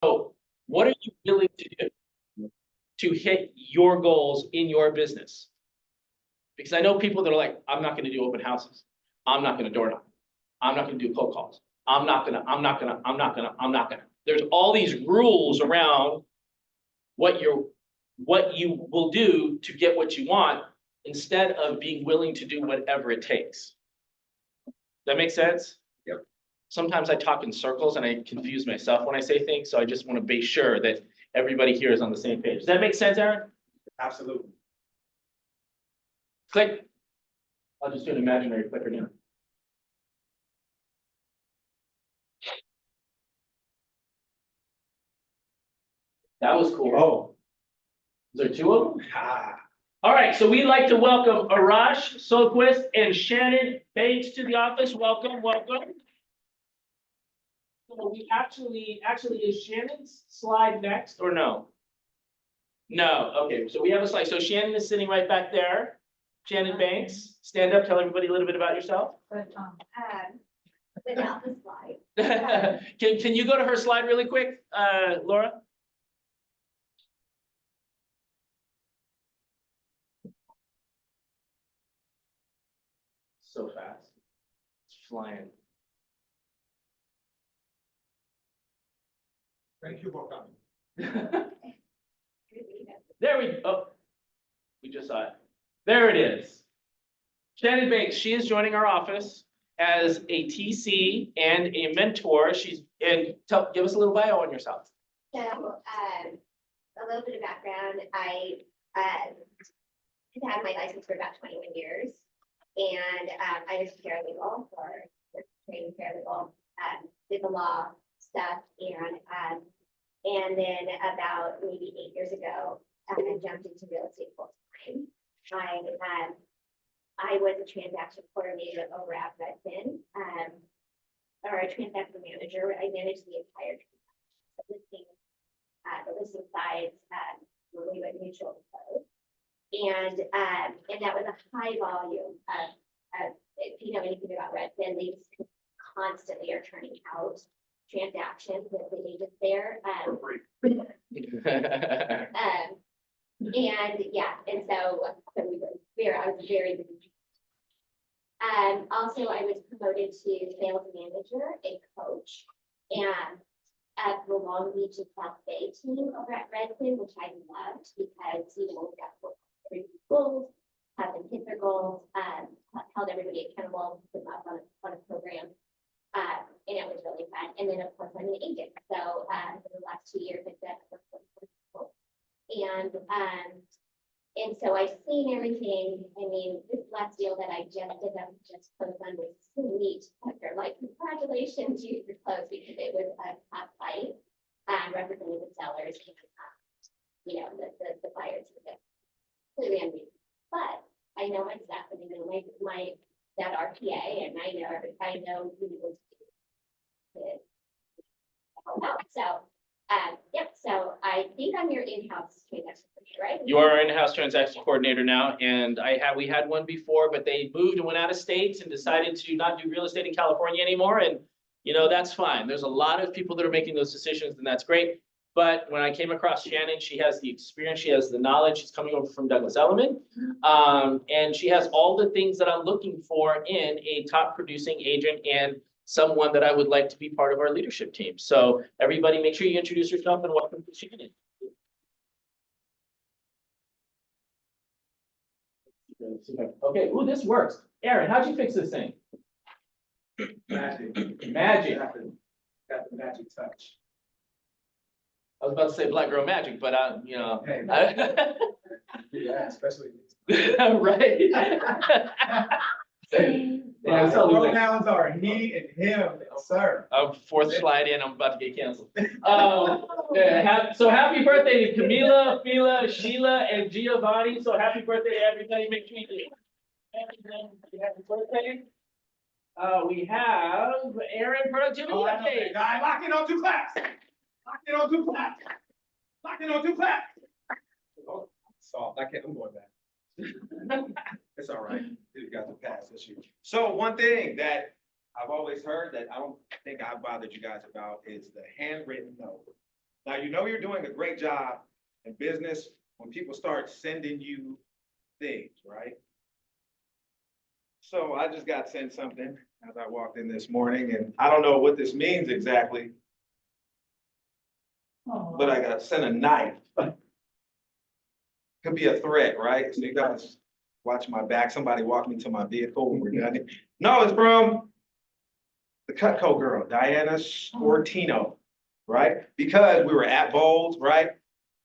So what are you willing to do to hit your goals in your business? Because I know people that are like, I'm not gonna do open houses. I'm not gonna door knock. I'm not gonna do cold calls. I'm not gonna. There's all these rules around what you will do to get what you want instead of being willing to do whatever it takes. That make sense? Yep. Sometimes I talk in circles and I confuse myself when I say things, so I just want to be sure that everybody here is on the same page. Does that make sense, Aaron? Absolutely. Click. I'll just do an imaginary clicker now. That was cool. Oh. Is there two of them? Ah. All right, so we'd like to welcome Arash Solquist and Shannon Banks to the office. Welcome, welcome. So we actually, is Shannon's slide next or no? No, okay, so we have a slide. So Shannon is sitting right back there. Shannon Banks, stand up, tell everybody a little bit about yourself. Without the slide. Can you go to her slide really quick, Laura? So fast. It's flying. Thank you for coming. There we just saw it. There it is. Shannon Banks, she is joining our office as a TC and a mentor. Give us a little bio on yourself. So, a little bit of background. I have had my license for about 21 years, and I was a paralegal trained paralegal, did the law stuff, and then about maybe 8 years ago, I jumped into real estate full time. I was a transaction coordinator over at Redfin, or a transaction manager. I managed the entire transaction, the listing sides, when we went mutual close. And that was a high volume of, if you know anything about Redfin, they just constantly are turning out transactions with the agents there. And so I was very busy. Also, I was promoted to sales manager and coach, and at the Long Beach and South Bay team over at Redfin, which I loved because we've got goals, have them hit their goals, held everybody accountable, put them up on a program. And it was really fun. And then of course I'm an agent. So for the last 2 years I've done and so I've seen everything. I mean, this last deal that I just closed on was so neat. They're like, congratulations, you're close, because it was a top fight, representing the sellers, the buyers were completely unreasonable. But I know my staff, and I know my that RPA, and I know who was so I think I'm your in-house transaction coordinator, right? You are our in-house transaction coordinator now, and we had one before, but they moved and went out of states and decided to not do real estate in California anymore. And that's fine. There's a lot of people that are making those decisions, and that's great. But when I came across Shannon, she has the experience, she has the knowledge. She's coming over from Douglas Elliman, and she has all the things that I'm looking for in a top producing agent and someone that I would like to be part of our leadership team. So everybody, make sure you introduce yourself and welcome to Shannon. Okay, ooh, this works. Aaron, how'd you fix this thing? Magic. Magic. Got the magic touch. I was about to say Black Girl Magic, but Hey, yeah, especially right. Yeah, so pronouns are he and him, sir. Fourth slide in, I'm about to get canceled. So happy birthday to Camila, Fila, Sheila, and Giovanni. So happy birthday to everybody. Make sure you do. Happy birthday. We have Aaron productivity update. Guy, lock in on 2 claps. Lock in on 2 claps. Lock in on 2 claps. Oh, soft. I'm going back. It's all right. You got to pass this year. So one thing that I've always heard that I don't think I've bothered you guys about is the handwritten note. Now, you know you're doing a great job in business when people start sending you things, right? So I just got sent something as I walked in this morning, and I don't know what this means exactly, but I got sent a knife. Could be a threat, right? So you guys watch my back. Somebody walked me to my vehicle when we're done. No, it's from the Cutco girl, Diana Sportino, right? Because we were at Bowles, right?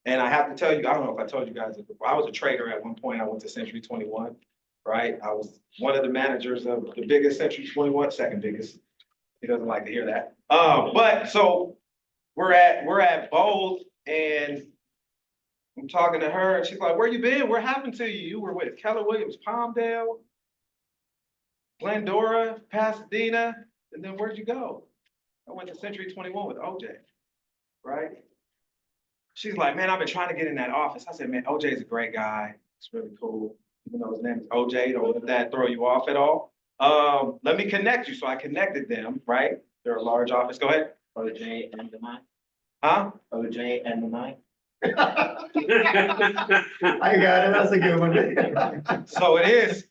And I have to tell you, I don't know if I told you guys, I was a trader at one point. I went to Century 21, right? I was one of the managers of the biggest Century 21, second biggest. He doesn't like to hear that. But so we're at Bowles and I'm talking to her and she's like, where you been? What happened to you? You were with Keller Williams, Palmdale, Glendora, Pasadena, and then where'd you go? I went to Century 21 with OJ, right? She's like, man, I've been trying to get in that office. I said, man, OJ is a great guy. It's really cool. Even though his name is OJ, don't let that throw you off at all. Let me connect you. So I connected them, right? They're a large office. Go ahead. OJ and the nine. Huh? OJ and the nine. I got it, that's a good one. So it is.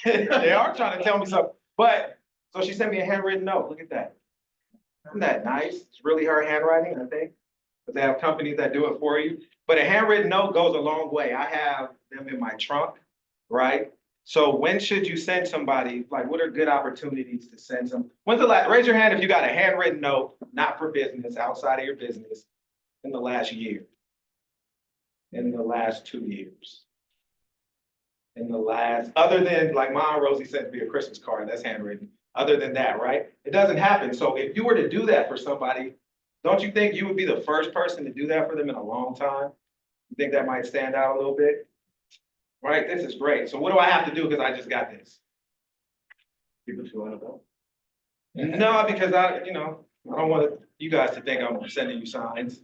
They are trying to tell me something. But, so she sent me a handwritten note. Look at that. Isn't that nice? It's really her handwriting, I think. But they have companies that do it for you. But a handwritten note goes a long way. I have them in my trunk, right? So when should you send somebody, like what are good opportunities to send some? When's the last, raise your hand if you got a handwritten note, not for business, outside of your business, in the last year. In the last 2 years. In the last, other than like my Aunt Rosie sent me a Christmas card, that's handwritten. Other than that, right? It doesn't happen. So if you were to do that for somebody, don't you think you would be the first person to do that for them in a long time? You think that might stand out a little bit? Right, this is great. So what do I have to do because I just got this? People who want to go. No, because I don't want you guys to think I'm sending you signs.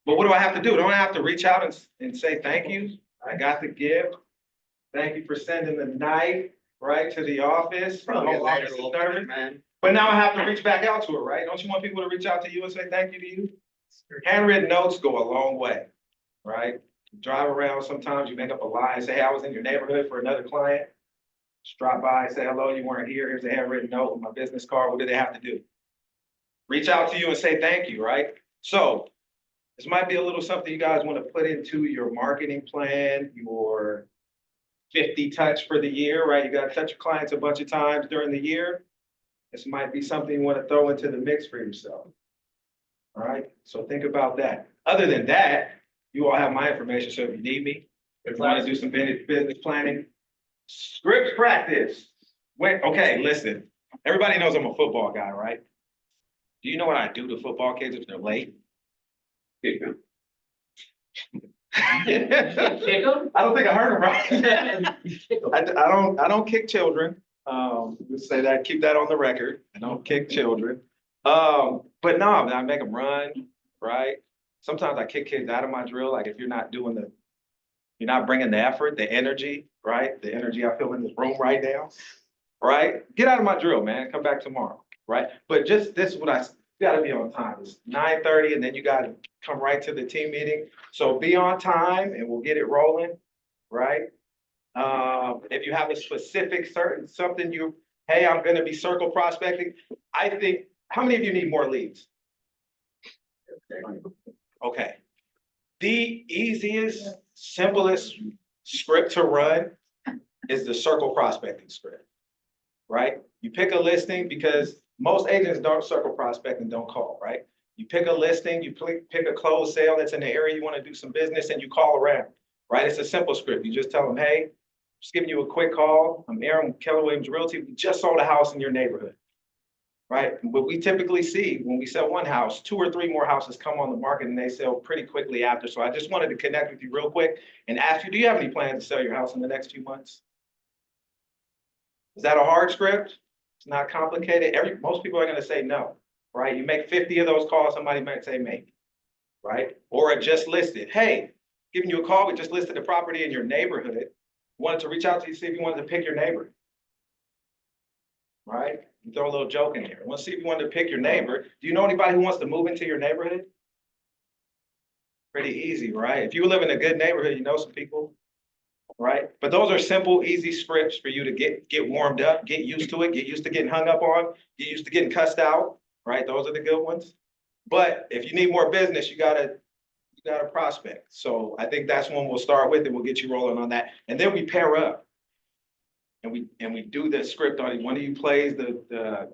But what do I have to do? Don't I have to reach out and say thank you? I got the gift. Thank you for sending the knife, right, to the office. The whole office is nervous. Man. But now I have to reach back out to her, right? Don't you want people to reach out to you and say thank you to you? Handwritten notes go a long way, right? You drive around, sometimes you make up a lie and say, hey, I was in your neighborhood for another client. Just drop by, say hello, you weren't here. Here's a handwritten note with my business card. What do they have to do? Reach out to you and say thank you, right? So this might be a little something you guys want to put into your marketing plan, your 50 touch for the year, right? You got to touch your clients a bunch of times during the year. This might be something you want to throw into the mix for yourself. All right, so think about that. Other than that, you all have my information, so if you need me, if you want to do some business planning, script practice. Wait, okay, listen. Everybody knows I'm a football guy, right? Do you know what I do to football kids if they're late? Kick 'em. I don't think I heard him right. I don't kick children. Let's say that, keep that on the record. I don't kick children. But no, I make them run, right? Sometimes I kick kids out of my drill. Like if you're not bringing the effort, the energy, right? The energy I feel in this room right now, right? Get out of my drill, man. Come back tomorrow, right? But just this is what you gotta be on time. It's 9:30 and then you gotta come right to the team meeting. So be on time and we'll get it rolling, right? If you have a specific something hey, I'm gonna be circle prospecting. I think, how many of you need more leads? Okay. The easiest, simplest script to run is the circle prospecting script, right? You pick a listing because most agents don't circle prospect and don't call, right? You pick a listing, you pick a closed sale that's in the area you want to do some business and you call around, right? It's a simple script. You just tell them, hey, just giving you a quick call. I'm Aaron, Keller Williams Realty. We just sold a house in your neighborhood, right? What we typically see when we sell one house, 2 or 3 more houses come on the market and they sell pretty quickly after. So I just wanted to connect with you real quick and ask you, do you have any plans to sell your house in the next few months? Is that a hard script? It's not complicated. Most people are going to say no, right? You make 50 of those calls, somebody might say maybe, right? Or a just listed. Hey, giving you a call, we just listed a property in your neighborhood. Wanted to reach out to you, see if you wanted to pick your neighbor, right? You throw a little joke in here. I want to see if you wanted to pick your neighbor. Do you know anybody who wants to move into your neighborhood? Pretty easy, right? If you live in a good neighborhood, you know some people, right? But those are simple, easy scripts for you to get warmed up, get used to it, get used to getting hung up on, get used to getting cussed out, right? Those are the good ones. But if you need more business, you gotta prospect. So I think that's when we'll start with, and we'll get you rolling on that. And then we pair up. And we do the script on it. One of you plays the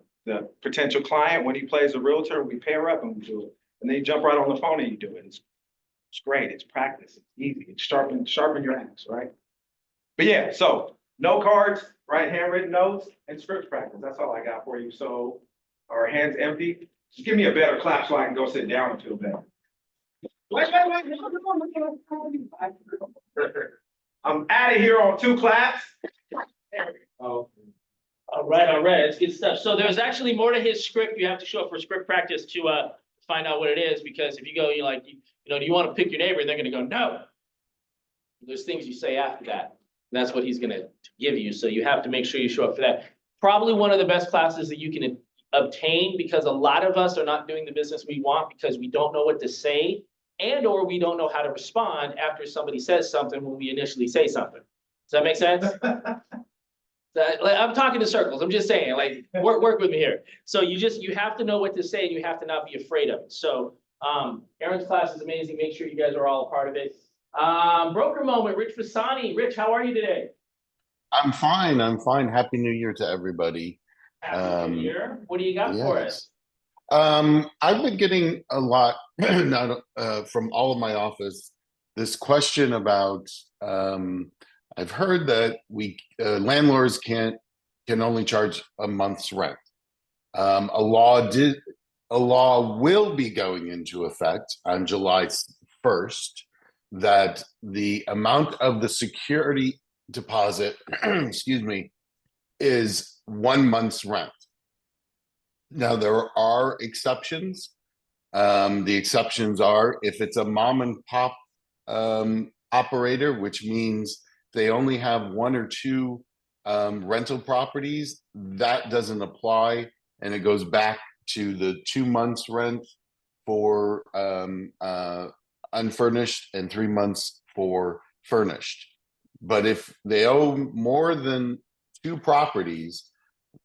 potential client, one of you plays the realtor, we pair up and we do it. And then you jump right on the phone and you do it. It's great. It's practice. It's easy. It's sharpen your axe, right? But yeah, so no cards, right? Handwritten notes and script practice. That's all I got for you. So our hands empty. Just give me a better clap so I can go sit down and feel better. Wait. I'm out of here on 2 claps. Oh. All right, it's good stuff. So there's actually more to his script. You have to show up for script practice to find out what it is, because if you go, do you want to pick your neighbor? They're gonna go, no. There's things you say after that. That's what he's gonna give you. So you have to make sure you show up for that. Probably one of the best classes that you can obtain, because a lot of us are not doing the business we want because we don't know what to say, and or we don't know how to respond after somebody says something when we initially say something. Does that make sense? I'm talking to circles. I'm just saying, like, work with me here. So you have to know what to say, and you have to not be afraid of it. So Aaron's class is amazing. Make sure you guys are all a part of it. Broker moment, Rich Fasani. Rich, how are you today? I'm fine. Happy New Year to everybody. Happy New Year. What do you got for us? I've been getting a lot from all of my office, this question about, I've heard that landlords can only charge a month's rent. A law will be going into effect on July 1st, that the amount of the security deposit, excuse me, is 1 month's rent. Now, there are exceptions. The exceptions are if it's a mom and pop operator, which means they only have 1 or 2 rental properties, that doesn't apply, and it goes back to the 2 months rent for unfurnished and 3 months for furnished. But if they owe more than 2 properties,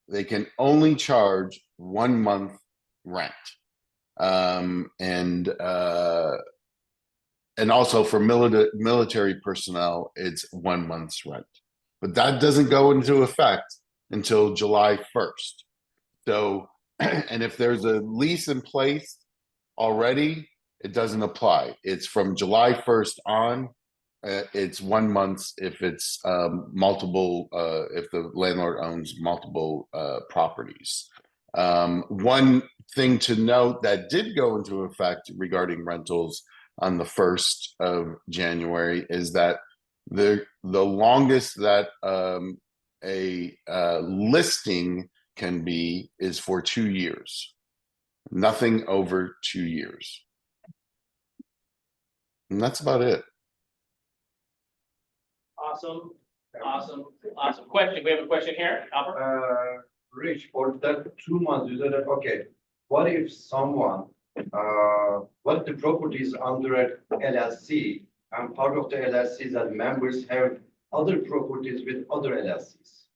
they can only charge 1 month rent. And also for military personnel, it's 1 month's rent. But that doesn't go into effect until July 1st. So, and if there's a lease in place already, it doesn't apply. It's from July 1st on. It's 1 month if it's multiple, if the landlord owns multiple properties. One thing to note that did go into effect regarding rentals on the 1st of January is that the longest that a listing can be is for 2 years. Nothing over 2 years. And that's about it. Awesome. Question. We have a question here. Albert? Rich, for that 2 months, you said that, okay, what if someone, what the property is under an LLC, and part of the LLC that members have other properties with other LLCs?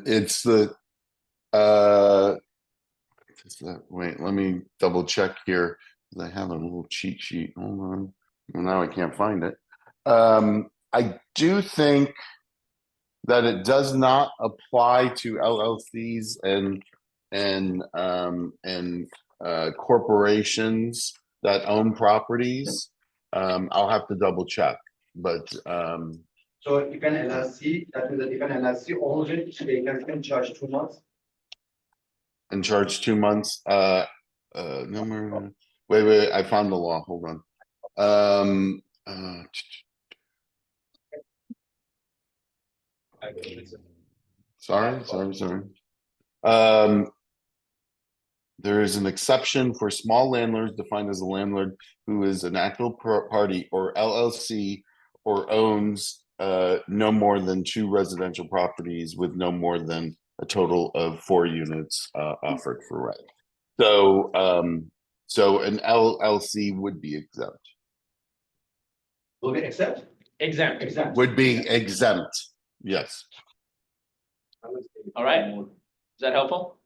It's the wait, let me double check here. I have a little cheat sheet. Hold on. Well, now I can't find it. I do think that it does not apply to LLCs and corporations that own properties. I'll have to double check, but So if an LLC, that means that if an LLC owns it, they can charge 2 months? and charge 2 months. Number. Wait, I found the law. Hold on. Sorry. There is an exception for small landlords defined as a landlord who is an actual party or LLC or owns no more than 2 residential properties with no more than a total of 4 units offered for rent. So an LLC would be exempt. Will be exempt? exempt. Exempt. Would be exempt, yes. All right. Is that helpful?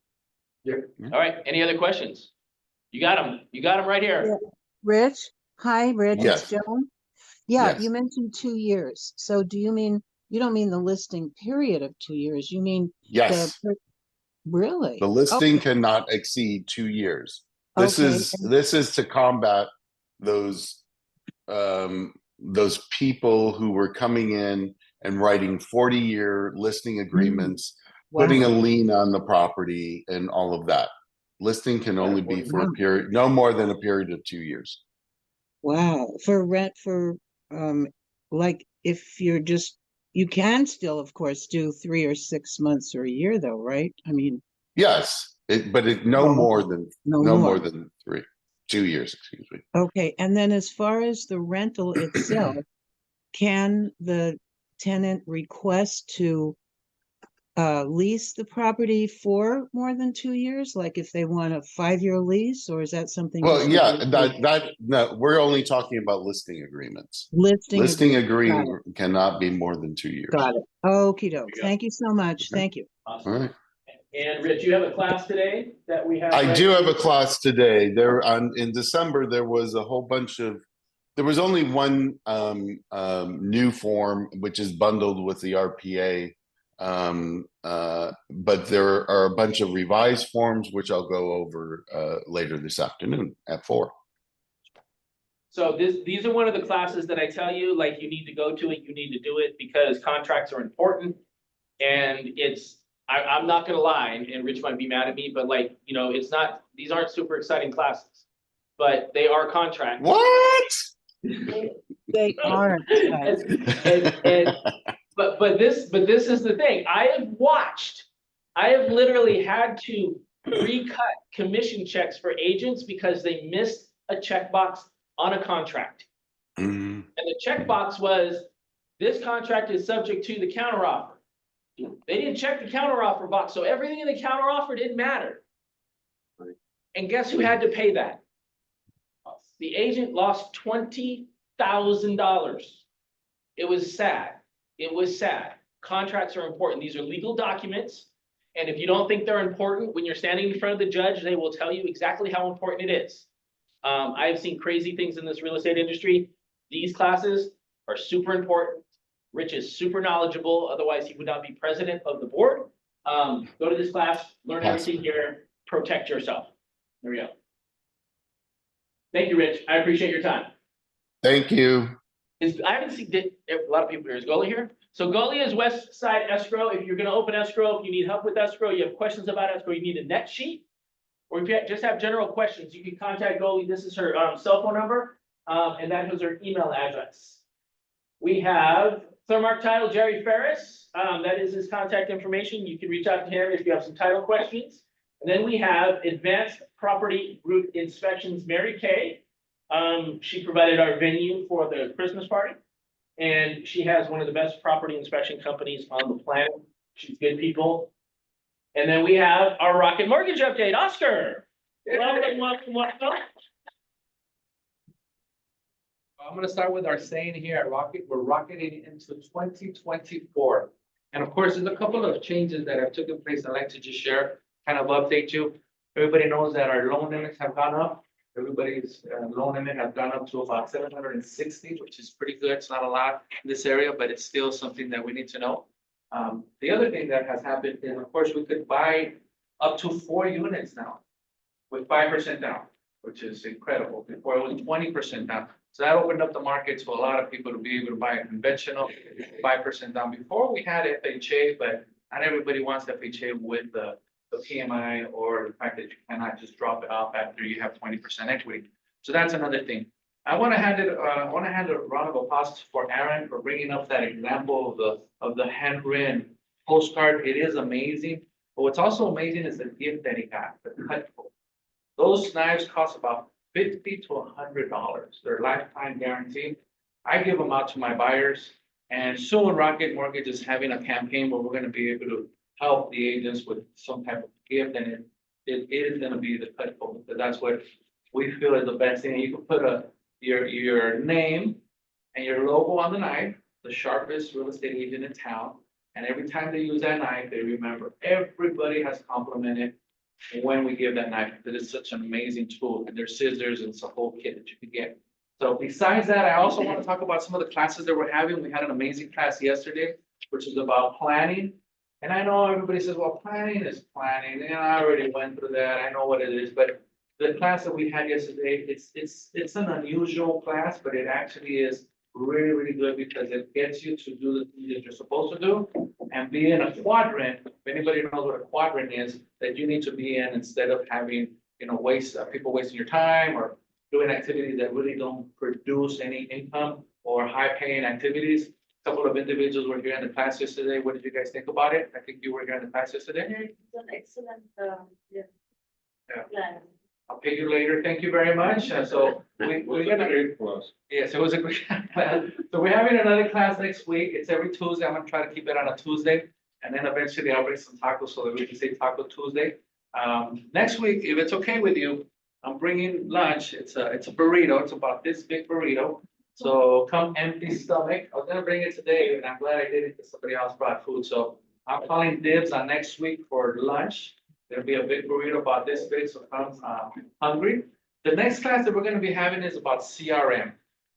Yeah. All right, any other questions? You got them right here. Rich, hi, Rich, Yes. it's Joan. Yeah, Yes. you mentioned 2 years. So do you mean, you don't mean the listing period of 2 years, you mean Yes, really? the listing cannot exceed 2 years. This Okay, is to combat those people who were coming in and writing 40-year listing agreements, putting a Wow. lien on the property and all of that. Listing can only be for a Wow. period, no more than a period of 2 years. Wow, for rent like if you're just, you can still, of course, do 3 or 6 months or a year though, right? I mean, Yes, but no Oh, more than, no no more. more than 2 years, excuse me. Okay, and then as far as the rental itself, can the tenant request to lease the property for more than 2 years? Like if they want a 5-year lease, or is that something Well, just yeah, negotiated? no, we're only talking about listing agreements. Listing Listing agreement. agreement cannot be more than 2 years. Got it. Okey doke. you go. Thank you so much. Okay. Thank you. All Awesome. right. And Rich, you have a class today that we have. I right? do have a class today. In December, there was a whole bunch of, there was only one new form, which is bundled with the RPA. But there are a bunch of revised forms, which I'll go over later this afternoon at 4. So these are one of the classes that I tell you, like, you need to go to it, you need to do it because contracts are important. And I'm not gonna lie, and Rich might be mad at me, but like, these aren't super exciting classes. But they are contracts. What? They are. But this is the thing, I have literally had to recut commission checks for agents because they missed a checkbox on a contract. Mm, And the checkbox was, this contract is subject to the counteroffer. They didn't check the counteroffer box, so everything in the counteroffer didn't matter. And guess who had to pay that? The agent lost $20,000. It was sad. It was sad. Contracts are important. These are legal documents. And if you don't think they're important, when you're standing in front of the judge, they will tell you exactly how important it is. I've seen crazy things in this real estate industry. These classes are super important. Rich is super knowledgeable, otherwise he would not be president of the board. Go to this class, learn everything here, protect yourself. There we go. Thank you, Rich. I appreciate your time. thank you. I haven't seen, a lot of people here. Is Goli here? So Goli is Westside Escrow. If you're gonna open escrow, if you need help with escrow, you have questions about escrow, you need a net sheet, or if you just have general questions, you can contact Goli. This is her cell phone number, and that is her email address. We have Thermark Title, Jerry Ferris. That is his contact information. You can reach out to him if you have some title questions. And then we have Advanced Property Group Inspections, Mary Kay. She provided our venue for the Christmas party. And she has one of the best property inspection companies on the planet. She's good people. And then we have our Rocket Mortgage update, Oscar. Welcome. I'm gonna start with our saying here at Rocket. We're rocketing into 2024. And of course, there's a couple of changes that have taken place I'd like to just share, kind of update you. Everybody knows that our loan limits have gone up. Everybody's loan limit have gone up to about 760, which is pretty good. It's not a lot in this area, but it's still something that we need to know. The other thing that has happened is, of course, we could buy up to 4 units now with 5% down, which is incredible. Before it was 20% down. So that opened up the market to a lot of people to be able to buy a conventional 5% down. Before we had FHA, but not everybody wants FHA with the PMI or the fact that you cannot just drop it off after you have 20% equity. So that's another thing. I want to hand a round of applause for Aaron for bringing up that example of the handwritten postcard. It is amazing. But what's also amazing is the gift that he got, the cutful. Those knives cost about $50 to $100. They're lifetime guaranteed. I give them out to my buyers, and soon Rocket Mortgage is having a campaign where we're going to be able to help the agents with some type of gift, and it is going to be the cutful, because that's what we feel is the best thing. You can put your name and your logo on the knife, the sharpest real estate agent in town. And every time they use that knife, they remember, everybody has complimented when we give that knife, because it's such an amazing tool, and there's scissors, and it's a whole kit that you can get. So besides that, I also want to talk about some of the classes that we're having. We had an amazing class yesterday, which is about planning. And I know everybody says, well, planning is planning, and I already went through that, I know what it is, but the class that we had yesterday, it's an unusual class, but it actually is really, really good because it gets you to do the things that you're supposed to do and be in a quadrant. If anybody knows what a quadrant is, that you need to be in instead of having, people wasting your time or doing activities that really don't produce any income or high paying activities. A couple of individuals were here in the class yesterday. What did you guys think about it? I think you were here in the class yesterday. It's an excellent, yeah. Yeah. plan. I'll pay you later. Thank you very much. So we're gonna. Yes, it was a great class. So we're having another class next week. It's every Tuesday. I'm gonna try to keep it on a Tuesday. And then eventually I'll bring some tacos so that we can say Taco Tuesday. Next week, if it's okay with you, I'm bringing lunch. It's a burrito. It's about this big burrito. So come empty stomach. I was gonna bring it today, and I'm glad I did it because somebody else brought food. So I'm calling dibs on next week for lunch. There'll be a big burrito about this big, so come hungry. The next class that we're gonna be having is about CRM.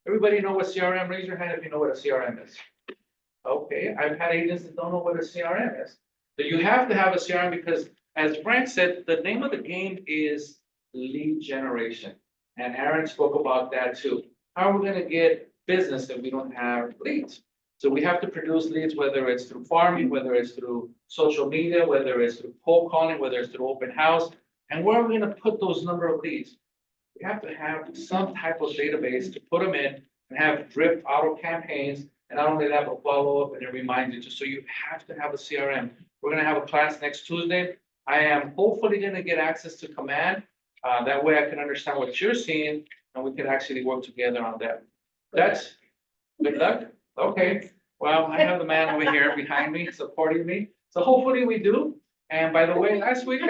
Everybody know what CRM? Raise your hand if you know what a CRM is. Okay, I've had agents that don't know what a CRM is. So you have to have a CRM because, as Frank said, the name of the game is lead generation. And Aaron spoke about that too. How are we gonna get business if we don't have leads? So we have to produce leads, whether it's through farming, whether it's through social media, whether it's through cold calling, whether it's through open house. And where are we gonna put those number of leads? We have to have some type of database to put them in and have drip auto campaigns. And not only that, but follow up and it reminds you. So you have to have a CRM. We're gonna have a class next Tuesday. I am hopefully gonna get access to Command. That way I can understand what you're seeing and we can actually work together on that. That's good luck. Okay, well, I have the man over here behind me, supporting me, so hopefully we do. And by the way, last week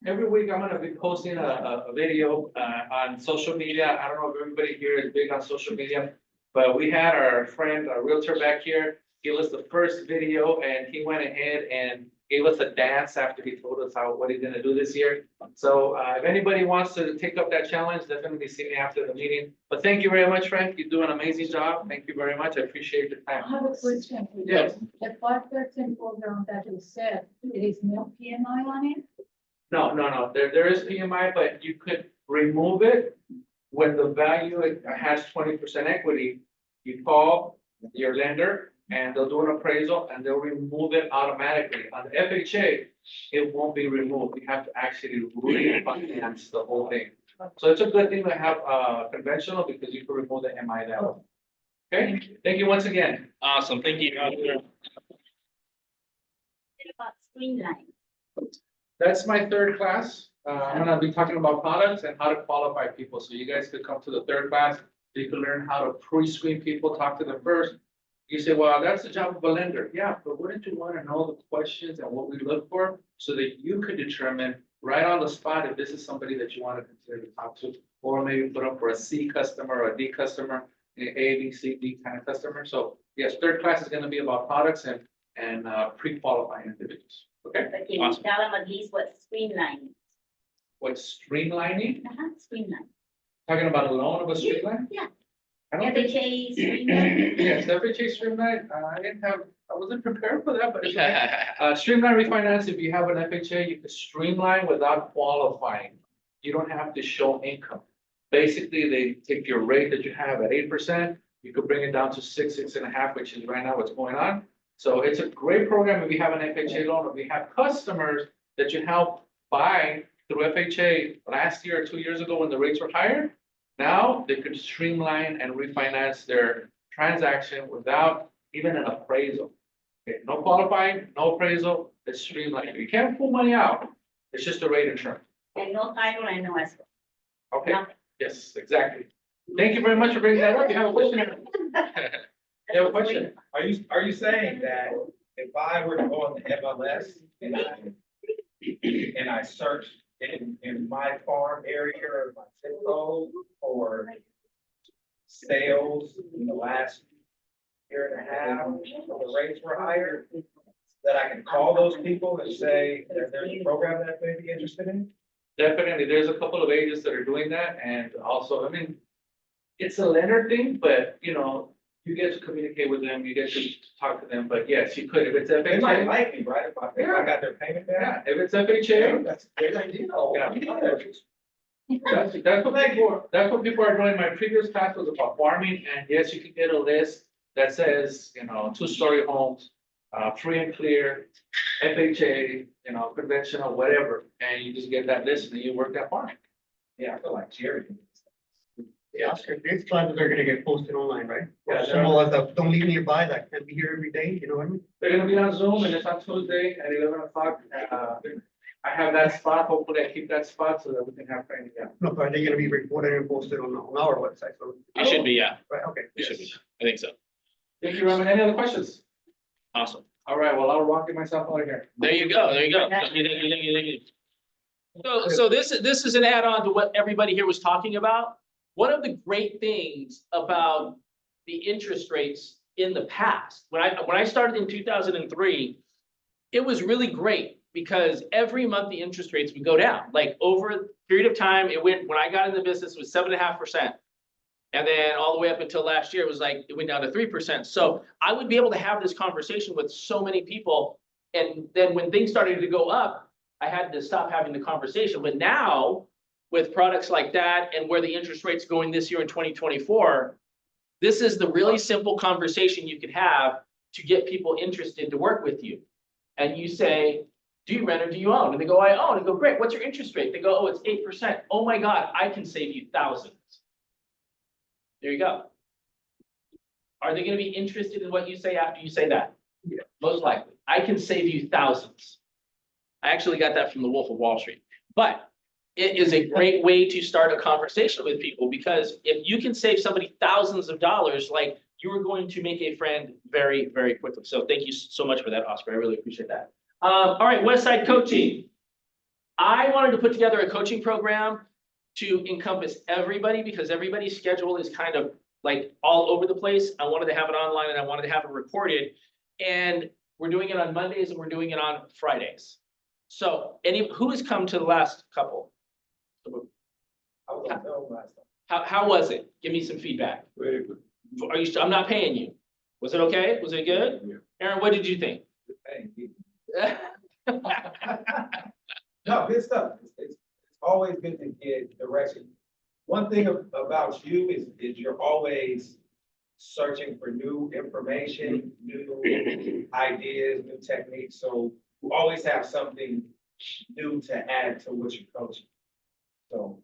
every week I'm gonna be posting a video on social media. I don't know if everybody here is big on social media, but we had our friend, our realtor back here, give us the first video, and he went ahead and gave us a dance after he told us what he's gonna do this year. So if anybody wants to take up that challenge, definitely see me after the meeting. But thank you very much, Frank. You do an amazing job. Thank you very much. I appreciate your I time. have a question. for you. Yes. The 5% program that you said, there is no PMI on it? No. There is PMI, but you could remove it when the value has 20% equity. You call your lender and they'll do an appraisal and they'll remove it automatically. On the FHA, it won't be removed. You have to actually refinance the whole thing. So it's a good thing to have conventional because you can remove the MI that way. Okay, thank you once again. Awesome, thank you. About streamline. That's my third class. I'm gonna be talking about products and how to qualify people. So you guys could come to the third class. You can learn how to pre-screen people, talk to them first. You say, well, that's the job of a lender. Yeah, but wouldn't you want to know the questions and what we look for so that you could determine right on the spot if this is somebody that you want to consider to talk to, or maybe put up for a C customer or a D customer, A, B, C, D kind of customer. So yes, third class is going to be about products and pre-qualifying individuals. Okay, But can you Awesome. tell them at least what streamline? what's streamlining? Streamline. Talking about a loan of a streamline? Yeah. I don't think. FHA streamline. Yes, FHA streamline, I wasn't prepared for that, but it's okay. Streamline refinance, if you have an FHA, you can streamline without qualifying. You don't have to show income. Basically, they take your rate that you have at 8%, you could bring it down to 6.5, which is right now what's going on. So it's a great program if you have an FHA loan, if we have customers that you help buy through FHA last year or 2 years ago when the rates were higher. Now they could streamline and refinance their transaction without even an appraisal. Okay, no qualifying, no appraisal, it's streamlined. You can't pull money out. It's just a rate of term. And no title and no escrow. Okay, Nothing. yes, exactly. Thank you very much for bringing that up. You have a question? You have a question? Are you saying that if I were to go on the MLS and I search in my farm area or my zip code or sales in the last year and a half, the rates were higher, that I can call those people and say that there's a program that they may be interested in? Definitely, there's a couple of agents that are doing that, and also, I mean, it's a lender thing, but, you know, you get to communicate with them, you get to talk to them, but yes, you could, if it's They might FHA. like me, right? If I got their payment Yeah, back. if it's FHA, That's a great idea. that's what people are doing. My previous class was about farming, and yes, you can get a list that says, you know, 2-story homes, free and clear, FHA, you know, conventional, whatever, and you just get that list and you work that farm. Yeah, I feel like Jerry. Yeah, these classes are gonna get posted online, right? Yeah, Or simple as a, don't leave nearby, that can't be here every day, you know what I mean? They're gonna be on Zoom, and it's on Tuesday at 11 o'clock. I have that spot, hopefully I keep that spot so that we can have training, yeah. No, but are they gonna be recorded and posted on our website, so, It should be, yeah, right, okay. it should be. I think so. Thank you, Raman. Any other questions? Awesome. All right, well, I'll rock it myself out of here. There you go, there you go. So this is an add-on to what everybody here was talking about. One of the great things about the interest rates in the past, when I started in 2003, it was really great because every month the interest rates would go down. Like over a period of time, it went, when I got in the business, it was 7.5%. And then all the way up until last year, it was like, it went down to 3%. So I would be able to have this conversation with so many people. And then when things started to go up, I had to stop having the conversation. But now, with products like that and where the interest rate's going this year in 2024, this is the really simple conversation you could have to get people interested to work with you. And you say, do you rent or do you own? And they go, I own. And go, great, what's your interest rate? They go, oh, it's 8%. Oh my God, I can save you thousands. There you go. Are they gonna be interested in what you say after you say that? Yeah. Most likely. I can save you thousands. I actually got that from the Wolf of Wall Street. But it is a great way to start a conversation with people, because if you can save somebody thousands of dollars, like, you are going to make a friend very, very quickly. So thank you so much for that, Oscar. I really appreciate that. All right, Westside coaching. I wanted to put together a coaching program to encompass everybody, because everybody's schedule is kind of like all over the place. I wanted to have it online and I wanted to have it recorded. And we're doing it on Mondays and we're doing it on Fridays. So who has come to the last couple? I was on film last time. How was it? Give me some feedback. Very good. Are you, I'm not paying you. Was it okay? Was it good? Yeah. Aaron, what did you think? Thank you. No, good stuff. It's always good to get direction. One thing about you is you're always searching for new information, new ideas, new techniques. So you always have something new to add to what you're coaching. So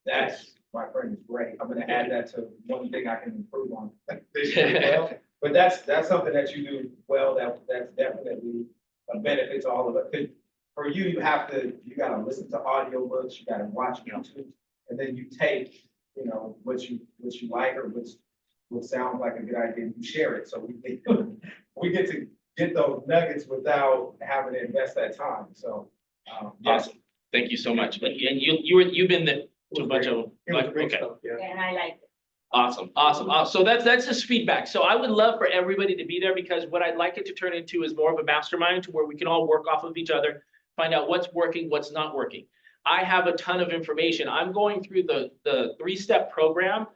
that's, my friend, is great. I'm gonna add that to one thing I can improve on this year as well. But that's something that you do well, that's definitely a benefit to all of us. 'Cause for you, you gotta listen to audiobooks, you gotta watch YouTube, and then you take, you know, what you like or what sounds like a good idea, and you share it. So we get to get those nuggets without having to invest that time. So, yes. Awesome. Thank you so much. But and you've been to a bunch of, It was great okay. stuff, yeah. And I like it. Awesome. So that's just feedback. So I would love for everybody to be there, because what I'd like it to turn into is more of a mastermind to where we can all work off of each other, find out what's working, what's not working. I have a ton of information. I'm going through the 3-step program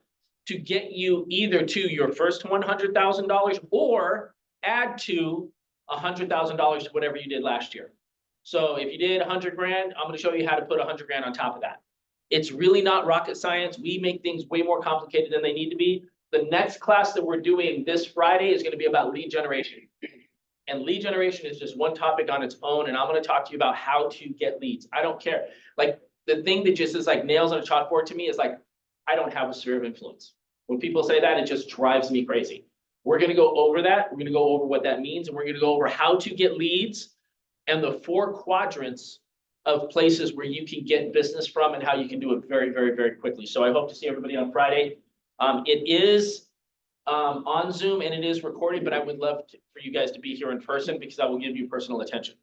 to get you either to your first $100,000 or add to $100,000 to whatever you did last year. So if you did 100 grand, I'm gonna show you how to put 100 grand on top of that. It's really not rocket science. We make things way more complicated than they need to be. The next class that we're doing this Friday is gonna be about lead generation. And lead generation is just one topic on its own, and I'm gonna talk to you about how to get leads. I don't care. Like, the thing that just is like nails on a chalkboard to me is like, I don't have a sphere of influence. When people say that, it just drives me crazy. We're gonna go over that. We're gonna go over what that means, and we're gonna go over how to get leads and the 4 quadrants of places where you can get business from and how you can do it very, very, very quickly. So I hope to see everybody on Friday. It is on Zoom and it is recorded, but I would love for you guys to be here in person, because I will give you personal attention.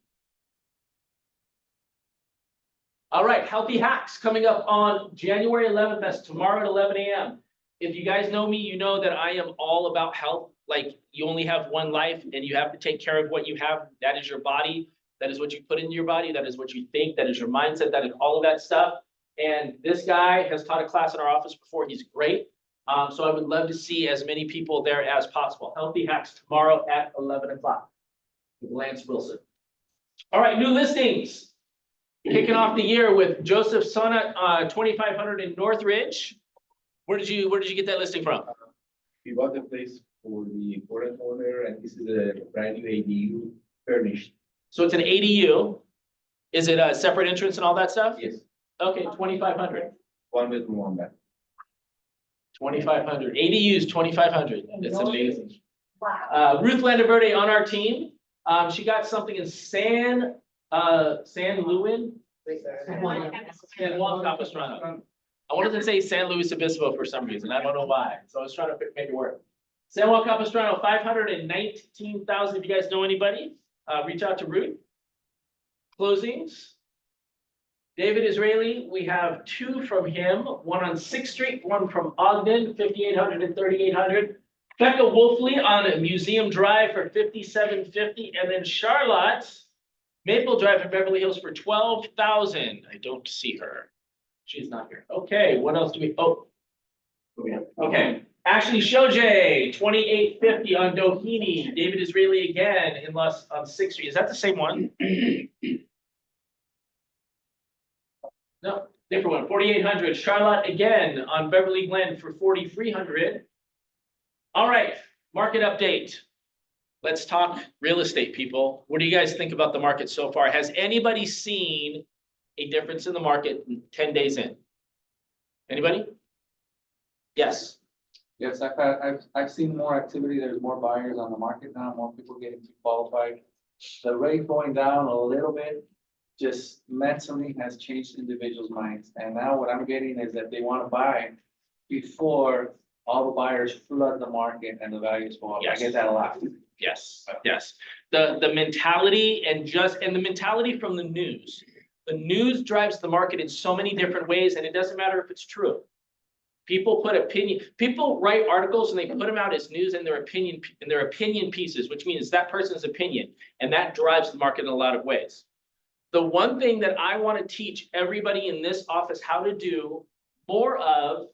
All right, Healthy Hacks coming up on January 11th. That's tomorrow at 11 a.m. If you guys know me, you know that I am all about health. Like, you only have one life and you have to take care of what you have. That is your body. That is what you put into your body. That is what you think. That is your mindset. That is all of that stuff. And this guy has taught a class in our office before. He's great. So I would love to see as many people there as possible. Healthy Hacks tomorrow at 11 o'clock with Lance Wilson. All right, new listings. Kicking off the year with Joseph Sonnet, 2500 in Northridge. Where did you get that listing from? We bought the place for the current owner, and this is a brand new ADU furnished. So it's an ADU. Is it a separate entrance and all that stuff? Yes, Okay, 2500. 1 bedroom, 1 bath. 2500. ADUs 2500. It's amazing. Wow. Ruth Landaverde on our team. She got something in San Luis. San Juan Capistrano. I wanted to say San Luis Obispo for some reason. I don't know why. So I was trying to make it work. San Juan Capistrano, 519,000. If you guys know anybody, reach out to Ruth. Closings. David Israeli, we have 2 from him, one on 6th Street, one from Ogden, 5,800 and 3,800. Becca Wolfley on Museum Drive for 5,750, and then Charlotte, Maple Drive in Beverly Hills for 12,000. I don't see her. She's not here. Okay, what else do we, okay. Ashley Shoje, 2,850 on Doheny. David Israeli again on 6th Street. Is that the same one? No, different one, 4,800. Charlotte again on Beverly Glen for 4,300. All right, market update. Let's talk real estate, people. What do you guys think about the market so far? Has anybody seen a difference in the market 10 days in? Anybody? Yes. Yes, I've seen more activity. There's more buyers on the market now, more people getting qualified. The rate going down a little bit just mentally has changed individuals' minds. And now what I'm getting is that they want to buy before all the buyers flood the market and the values go up. I Yes. get that a lot. Yes, yes. The mentality and the mentality from the news. The news drives the market in so many different ways, and it doesn't matter if it's true. People write articles and they put them out as news and their opinion pieces, which means that person's opinion, and that drives the market in a lot of ways. The one thing that I want to teach everybody in this office how to do more of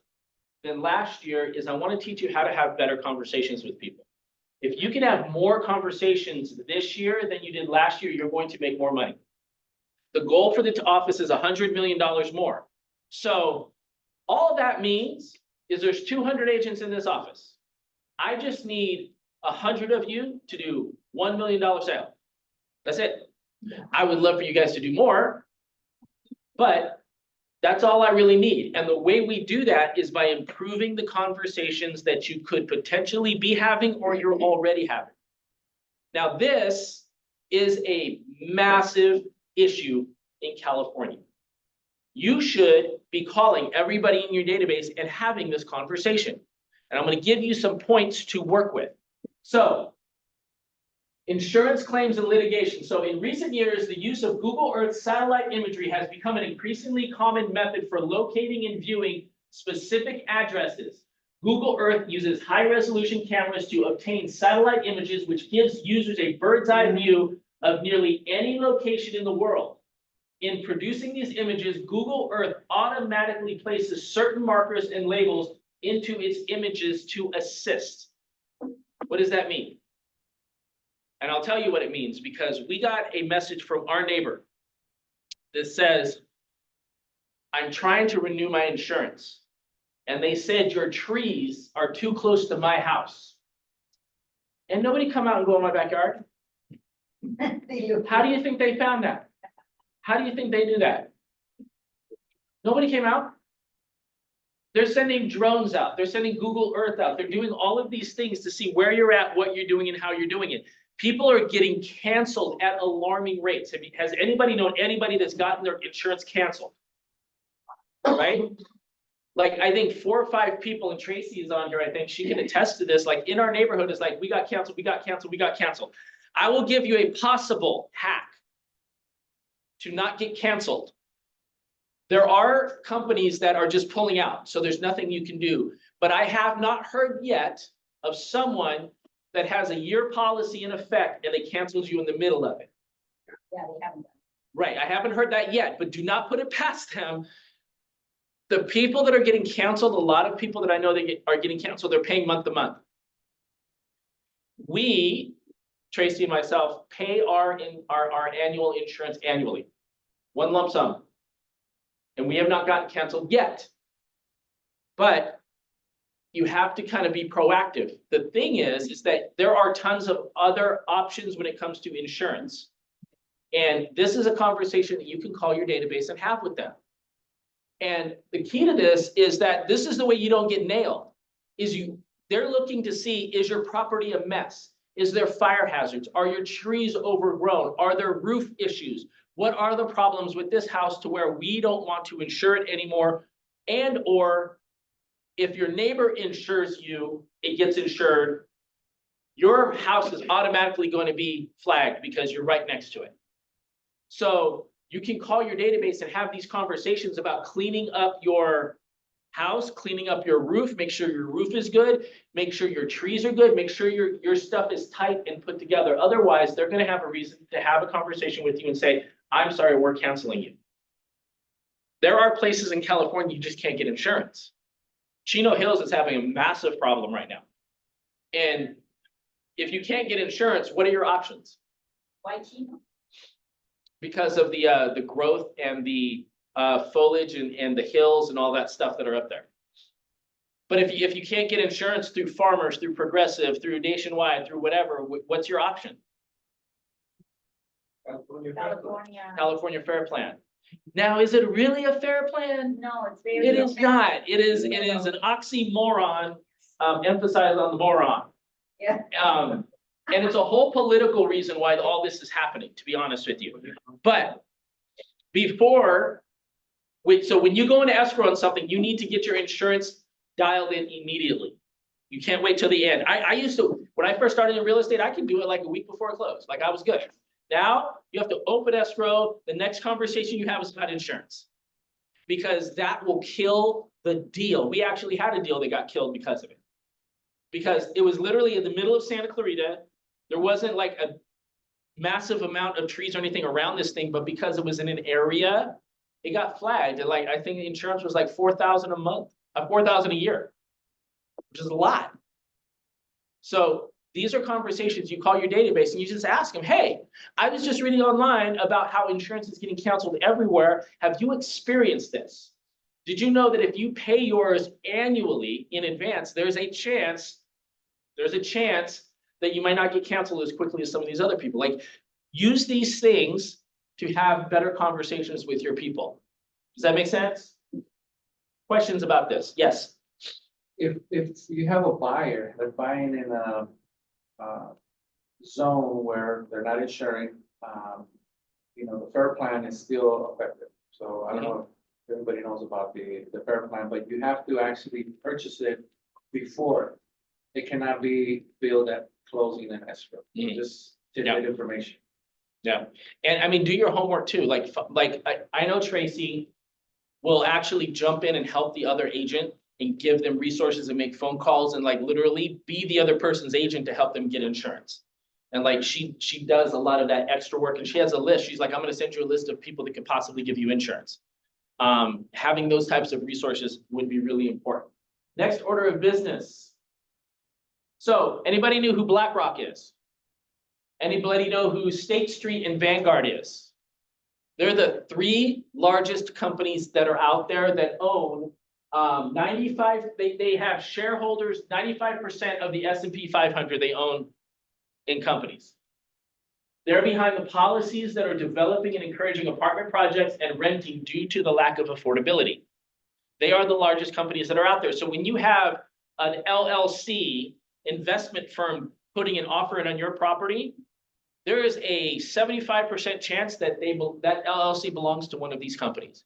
than last year is I want to teach you how to have better conversations with people. If you can have more conversations this year than you did last year, you're going to make more money. The goal for the office is $100 million more. So all that means is there's 200 agents in this office. I just need 100 of you to do $1 million sale. That's it. I would love for you guys to do more, but that's all I really need. And the way we do that is by improving the conversations that you could potentially be having or you're already having. Now, this is a massive issue in California. You should be calling everybody in your database and having this conversation. And I'm going to give you some points to work with. So, insurance claims and litigation. So in recent years, the use of Google Earth satellite imagery has become an increasingly common method for locating and viewing specific addresses. Google Earth uses high-resolution cameras to obtain satellite images, which gives users a bird's-eye view of nearly any location in the world. In producing these images, Google Earth automatically places certain markers and labels into its images to assist. What does that mean? And I'll tell you what it means, because we got a message from our neighbor that says, I'm trying to renew my insurance. And they said, your trees are too close to my house. And nobody come out and go in my backyard. How do you think they found that? How do you think they knew that? Nobody came out. They're sending drones out. They're sending Google Earth out. They're doing all of these things to see where you're at, what you're doing, and how you're doing it. People are getting canceled at alarming rates. Has anybody known anybody that's gotten their insurance canceled? Right? Like, I think 4 or 5 people, and Tracy is on here, I think she can attest to this. Like, in our neighborhood, it's like, we got canceled, we got canceled, we got canceled. I will give you a possible hack to not get canceled. There are companies that are just pulling out, so there's nothing you can do. But I have not heard yet of someone that has a year policy in effect and they cancels you in the middle of it. Yeah, they haven't. Right, I haven't heard that yet, but do not put it past them. The people that are getting canceled, a lot of people that I know that are getting canceled, they're paying month to month. We, Tracy and myself, pay our annual insurance annually, one lump sum. And we have not gotten canceled yet. But you have to kind of be proactive. The thing is that there are tons of other options when it comes to insurance. And this is a conversation that you can call your database and have with them. And the key to this is that this is the way you don't get nailed, is they're looking to see, is your property a mess? Is there fire hazards? Are your trees overgrown? Are there roof issues? What are the problems with this house to where we don't want to insure it anymore? And or if your neighbor insures you, it gets insured, your house is automatically going to be flagged because you're right next to it. So you can call your database and have these conversations about cleaning up your house, cleaning up your roof, make sure your roof is good, make sure your trees are good, make sure your stuff is tight and put together. Otherwise, they're gonna have a reason to have a conversation with you and say, I'm sorry, we're canceling you. There are places in California you just can't get insurance. Chino Hills is having a massive problem right now. And if you can't get insurance, what are your options? Why Chino? Because of the growth and the foliage and the hills and all that stuff that are up there. But if you can't get insurance through Farmers, through Progressive, through Nationwide, through whatever, what's your option? California Fair Plan. Now, is it really a fair plan? No, it's very. It is not. It is an oxymoron, emphasize on the moron. Yeah. And it's a whole political reason why all this is happening, to be honest with you. But so when you go into escrow on something, you need to get your insurance dialed in immediately. You can't wait till the end. I used to, when I first started in real estate, I could do it like a week before it closed, like I was good. Now, you have to open escrow. The next conversation you have is about insurance. Because that will kill the deal. We actually had a deal that got killed because of it. Because it was literally in the middle of Santa Clarita. There wasn't like a massive amount of trees or anything around this thing, but because it was in an area, it got flagged. And like, I think the insurance was like $4,000 a month, $4,000 a year, which is a lot. So these are conversations you call your database and you just ask them, hey, I was just reading online about how insurance is getting canceled everywhere. Have you experienced this? Did you know that if you pay yours annually in advance, there's a chance that you might not get canceled as quickly as some of these other people? Like, use these things to have better conversations with your people. Does that make sense? Questions about this? Yes. If you have a buyer that's buying in a zone where they're not insuring, the FAIR plan is still effective. So I don't know if everybody knows about the FAIR plan, but you have to actually purchase it before. It cannot be billed at closing and escrow. So just generate information. Yeah, and I mean, do your homework too. Like I know Tracy will actually jump in and help the other agent and give them resources and make phone calls and like literally be the other person's agent to help them get insurance. And like she does a lot of that extra work and she has a list. She's like, I'm gonna send you a list of people that could possibly give you insurance. Having those types of resources would be really important. Next order of business. So anybody knew who BlackRock is? Anybody know who State Street and Vanguard is? They're the three largest companies that are out there that own 95, they have shareholders, 95% of the S&P 500 they own in companies. They're behind the policies that are developing and encouraging apartment projects and renting due to the lack of affordability. They are the largest companies that are out there. So when you have an LLC investment firm putting an offer in on your property, there is a 75% chance that that LLC belongs to one of these companies.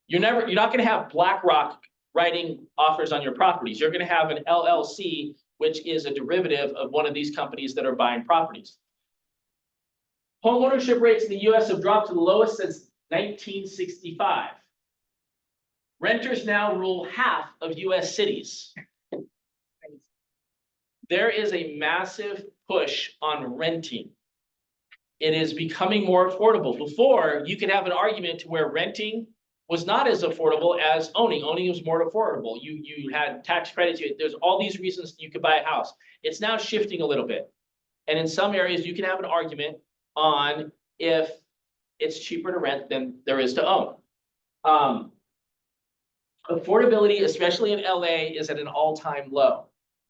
You're not going to have BlackRock writing offers on your properties. You're going to have an LLC, which is a derivative of one of these companies that are buying properties. Home ownership rates in the US have dropped to the lowest since 1965. Renters now rule half of US cities. There is a massive push on renting. It is becoming more affordable. Before, you could have an argument to where renting was not as affordable as owning. Owning was more affordable. You had tax credits, there's all these reasons you could buy a house. It's now shifting a little bit. And in some areas, you can have an argument on if it's cheaper to rent than there is to own. Affordability, especially in LA, is at an all-time low.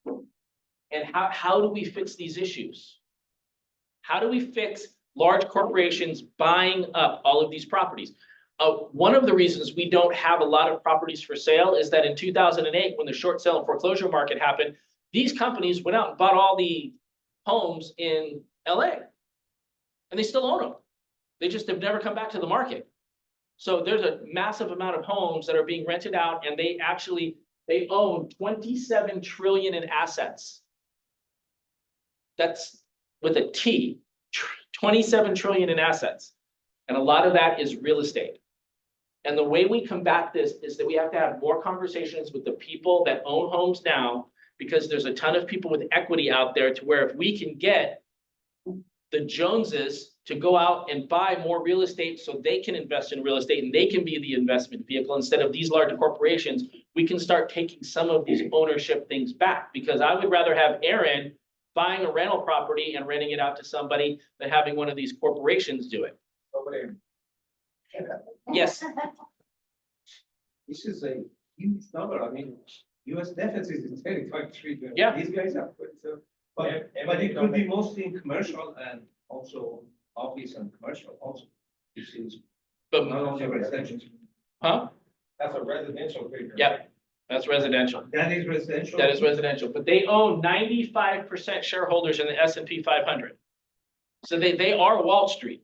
And how do we fix these issues? How do we fix large corporations buying up all of these properties? One of the reasons we don't have a lot of properties for sale is that in 2008, when the short sale and foreclosure market happened, these companies went out and bought all the homes in LA. And they still own them. They just have never come back to the market. So there's a massive amount of homes that are being rented out, and they own 27 trillion in assets. That's with a T, 27 trillion in assets. And a lot of that is real estate. And the way we combat this is that we have to have more conversations with the people that own homes now, because there's a ton of people with equity out there to where if we can get the Joneses to go out and buy more real estate so they can invest in real estate and they can be the investment vehicle instead of these large corporations, we can start taking some of these ownership things back. Because I would rather have Aaron buying a rental property and renting it out to somebody than having one of these corporations do it. Yes, This is a huge number. I mean, US deficit is 35 trillion. Yeah. These guys are, but it could be mostly in commercial and also office and commercial also. This is but, not only residential. huh? That's a residential figure. Yeah, that's residential. That is residential. That is residential, but they own 95% shareholders in the S&P 500. So they are Wall Street.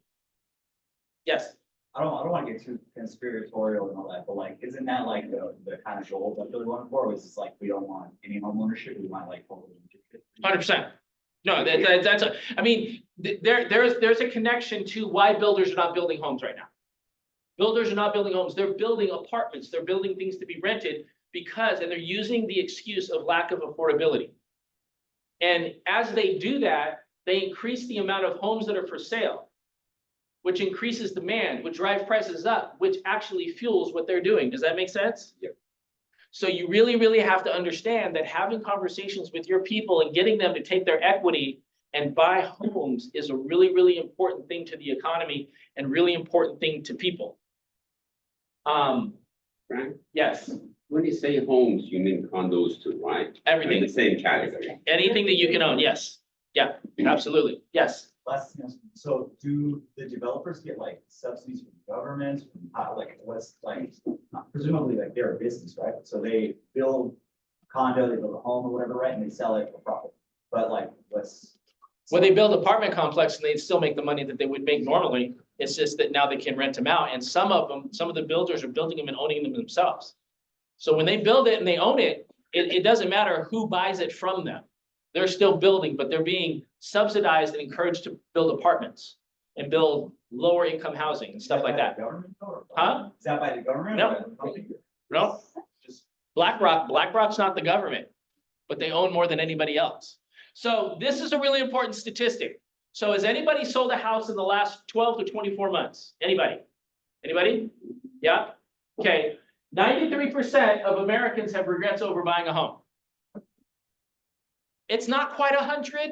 Yes, I don't wanna get too conspiratorial and all that, but like, isn't that like the kind of goal that they're going for? Was it's like, we don't want any home ownership, we want like. 100%. No, that's I mean, there's a connection to why builders are not building homes right now. Builders are not building homes, they're building apartments, they're building things to be rented because, and they're using the excuse of lack of affordability. And as they do that, they increase the amount of homes that are for sale, which increases demand, which drives prices up, which actually fuels what they're doing. Does that make sense? Yep. So you really, really have to understand that having conversations with your people and getting them to take their equity and buy homes is a really, really important thing to the economy and really important thing to people. Right? Yes, When you say homes, you mean condos too, right? everything, In the same category. anything that you can own, yes. Yeah, absolutely, yes. So do the developers get like subsidies from the government, like what's like, presumably like they're a business, right? So they build a condo, they build a home or whatever, right, and they sell it for profit, but like what's. Well, they build apartment complex and they still make the money that they would make normally. It's just that now they can rent them out. And some of the builders are building them and owning them themselves. So when they build it and they own it, it doesn't matter who buys it from them. They're still building, but they're being subsidized and encouraged to build apartments and build lower income housing and stuff like that. Huh? Is that by the government? No. or by the public? No, Just BlackRock's not the government, but they own more than anybody else. So this is a really important statistic. So has anybody sold a house in the last 12 to 24 months? Anybody? Anybody? Yeah? Okay. 93% of Americans have regrets over buying a home. It's not quite 100,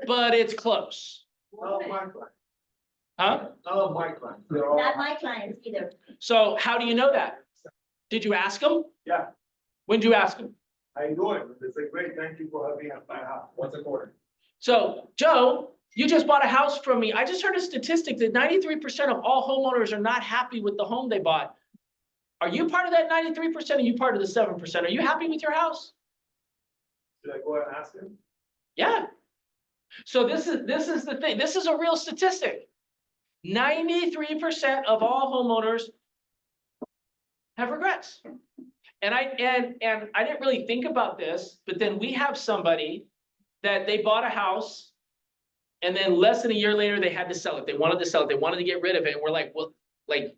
but it's close. Oh, my client. Huh? Oh, my client. They're all. Not my clients either. So how do you know that? Did you ask them? Yeah. When did you ask them? I do it. It's a great, thank you for having me at my house. What's a quarter? So, Joe, you just bought a house from me. I just heard a statistic that 93% of all homeowners are not happy with the home they bought. Are you part of that 93%? Are you part of the 7%? Are you happy with your house? Should I go and ask him? Yeah. So this is the thing. This is a real statistic. 93% of all homeowners have regrets. And I didn't really think about this, but then we have somebody that they bought a house and then less than a year later they had to sell it. They wanted to sell it. They wanted to get rid of it. And we're like, well, like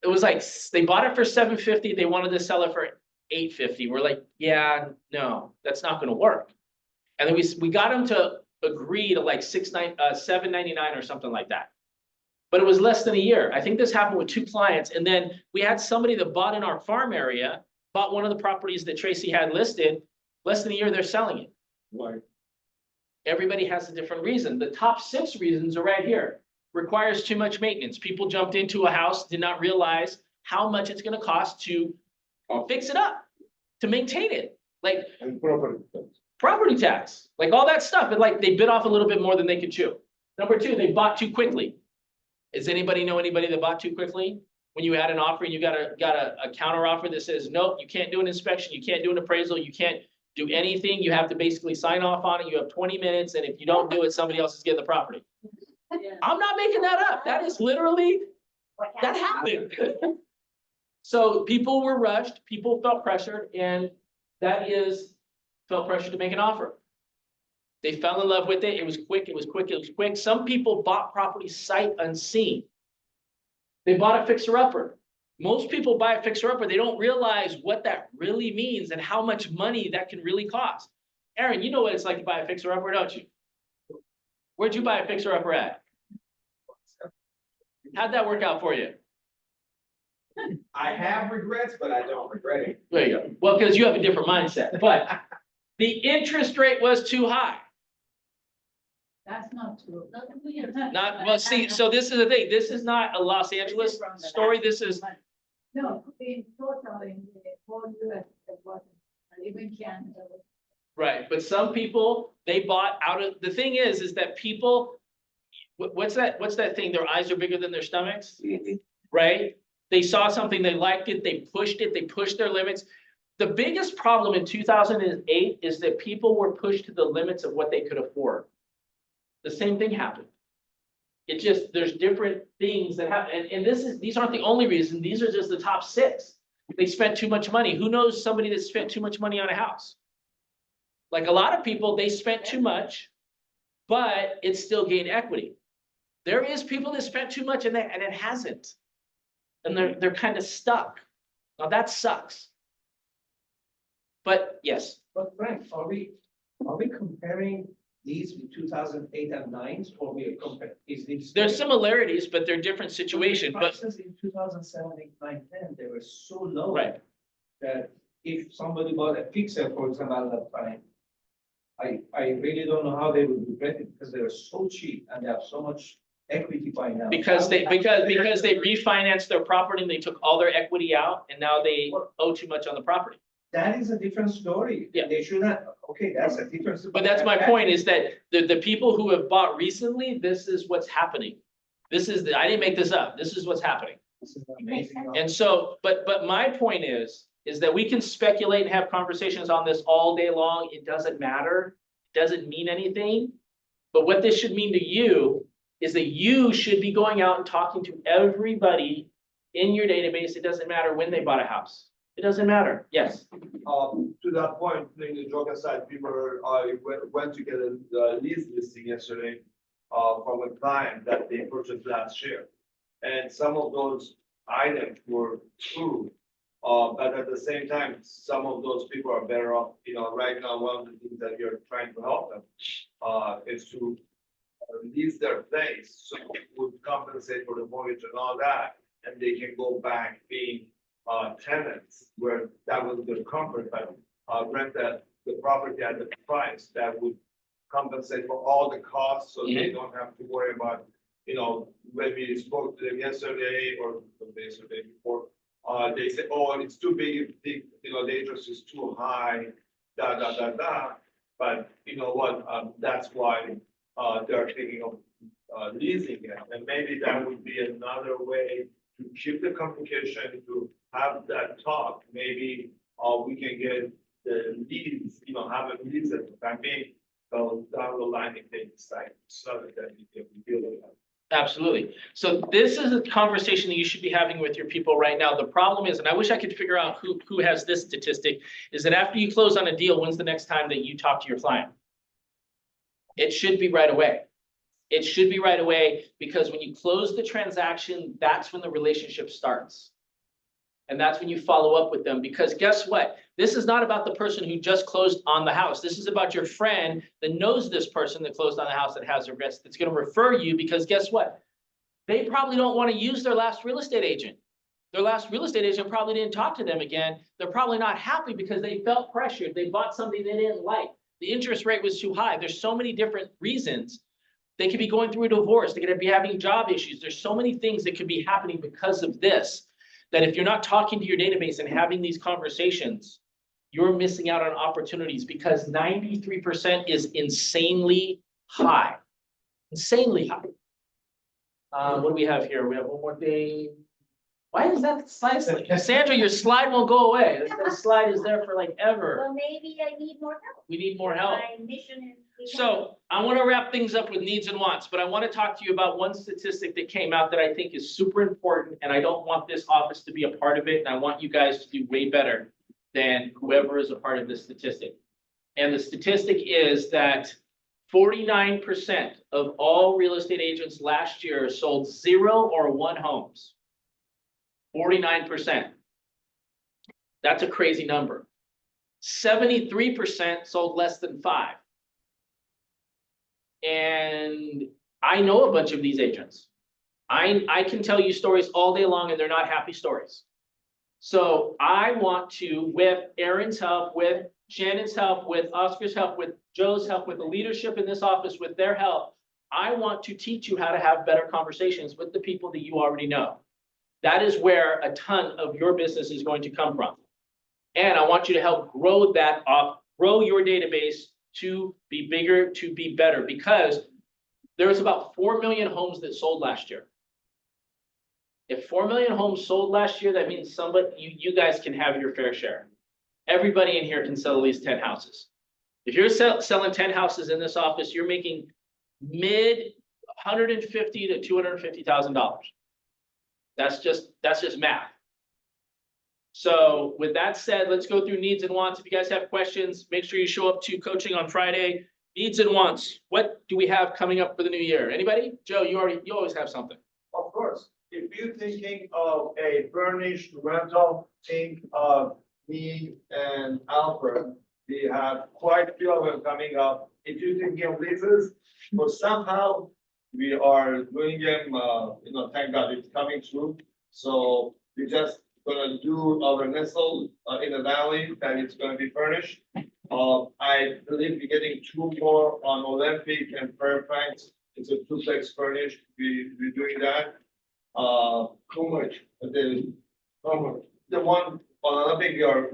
it was like, they bought it for $750, they wanted to sell it for $850. We're like, yeah, no, that's not gonna work. And then we got them to agree to like $799 or something like that. But it was less than a year. I think this happened with 2 clients, and then we had somebody that bought in our farm area, bought one of the properties that Tracy had listed, less than a year, they're selling it. Why? Everybody has a different reason. The top 6 reasons are right here. Requires too much maintenance. People jumped into a house, did not realize how much it's gonna cost to fix it up, to maintain it. Like And property. property tax, like all that stuff, and like they bit off a little bit more than they could chew. Number 2, they bought too quickly. Does anybody know anybody that bought too quickly? When you had an offer and you got a counter offer that says, nope, you can't do an inspection, you can't do an appraisal, you can't do anything, you have to basically sign off on it, you have 20 minutes, and if you don't do it, somebody else is getting the property. I'm not making that up, that is literally, that happened. So people were rushed, people felt pressured, and felt pressured to make an offer. They fell in love with it, it was quick, it was quick, it was quick. Some people bought property sight unseen. They bought a fixer-upper. Most people buy a fixer-upper, they don't realize what that really means and how much money that can really cost. Aaron, you know what it's like to buy a fixer-upper, don't you? Where'd you buy a fixer-upper at? How'd that work out for you? I have regrets, but I don't regret it. There you go. Well, because you have a different mindset, but the interest rate was too high. That's not true. Not, well, see, so this is the thing, this is not a Los Angeles story, this is, No, in total, in the whole US, it wasn't, even Canada. right, but some people, they bought out of, the thing is that people, what's that thing, their eyes are bigger than their stomachs? Right? They saw something, they liked it, they pushed their limits. The biggest problem in 2008 is that people were pushed to the limits of what they could afford. The same thing happened. It just, there's different things that happen, and these aren't the only reason, these are just the top 6. They spent too much money. Who knows somebody that spent too much money on a house? Like a lot of people, they spent too much, but it still gained equity. There is people that spent too much and it hasn't. And they're kind of stuck. Now that sucks. But yes, But Frank, are we comparing these with 2008 and 9, or we are comparing, is this? there's similarities, but they're different situations, but Prices in 2007, 8, 9, 10, they were so low. right. That if somebody bought a fixer, for example, at that time, I really don't know how they would regret it, because they were so cheap and they have so much equity by now. Because they refinanced their property and they took all their equity out and now they owe too much on the property. That is a different story. Yeah. They should not, okay, that's a different. But that's my point, is that the people who have bought recently, this is what's happening. I didn't make this up. This is what's happening. This is amazing. And so, but my point is that we can speculate and have conversations on this all day long. It doesn't matter. It doesn't mean anything. But what this should mean to you is that you should be going out and talking to everybody in your database. It doesn't matter when they bought a house. It doesn't matter. Yes. To that point, putting the joke aside, went to get a lease listing yesterday from a client that they purchased last year. And some of those items were true, but at the same time, some of those people are better off. Right now, one of the things that we are trying to help them is to lease their place, so it would compensate for the mortgage and all that, and they can go back being tenants, where that was their comfort, but rent the property at the price that would compensate for all the costs, so they don't have to worry about, when we spoke to them yesterday or the yesterday before, they said, oh, it's too big, the interest is too high, da. But you know what, that's why they're thinking of leasing it, and maybe that would be another way to keep the communication, to have that talk. Maybe we can get the leads, have a leads that I may go down the line if they decide so that we can deal with that. Absolutely. So this is a conversation that you should be having with your people right now. The problem is, and I wish I could figure out who has this statistic, is that after you close on a deal, when's the next time that you talk to your client? It should be right away. It should be right away, because when you close the transaction, that's when the relationship starts. And that's when you follow up with them, because guess what? This is not about the person who just closed on the house. This is about your friend that knows this person that closed on the house that has a risk, that's gonna refer you, because guess what? They probably don't wanna use their last real estate agent. Their last real estate agent probably didn't talk to them again. They're probably not happy because they felt pressured. They bought something they didn't like. The interest rate was too high. There's so many different reasons. They could be going through a divorce. They're gonna be having job issues. There's so many things that could be happening because of this, that if you're not talking to your database and having these conversations, you're missing out on opportunities, because 93% is insanely high. Insanely high. What do we have here? We have one more thing. Why is that slide? Sandra, your slide won't go away. That slide is there for like ever. Well, maybe I need more help. We need more help. My mission is. So I want to wrap things up with needs and wants, but I want to talk to you about one statistic that came out that I think is super important, and I don't want this office to be a part of it, and I want you guys to do way better than whoever is a part of this statistic. And the statistic is that 49% of all real estate agents last year sold 0 or 1 homes. 49%. That's a crazy number. 73% sold less than 5. And I know a bunch of these agents. I can tell you stories all day long, and they're not happy stories. So I want to, with Aaron's help, with Shannon's help, with Oscar's help, with Joe's help, with the leadership in this office, with their help, I want to teach you how to have better conversations with the people that you already know. That is where a ton of your business is going to come from. And I want you to help grow that up, grow your database to be bigger, to be better, because there was about 4 million homes that sold last year. If 4 million homes sold last year, that means you guys can have your fair share. Everybody in here can sell at least 10 houses. If you're selling 10 houses in this office, you're making mid $150,000 to $250,000. That's just math. So with that said, let's go through needs and wants. If you guys have questions, make sure you show up to coaching on Friday. Needs and wants. What do we have coming up for the new year? Anybody? Joe, you always have something. Of course, if you're thinking of a furnished rental, think of me and Alfred. We have quite a few of them coming up. If you're thinking of leases, but somehow we are doing them, thank God it's coming through. So we're just gonna do our nestle in the valley, and it's gonna be furnished. I believe we're getting 2 more on Olympic and Fairfax. It's a duplex furnished. We're doing that. How much? The one on Olympic, we are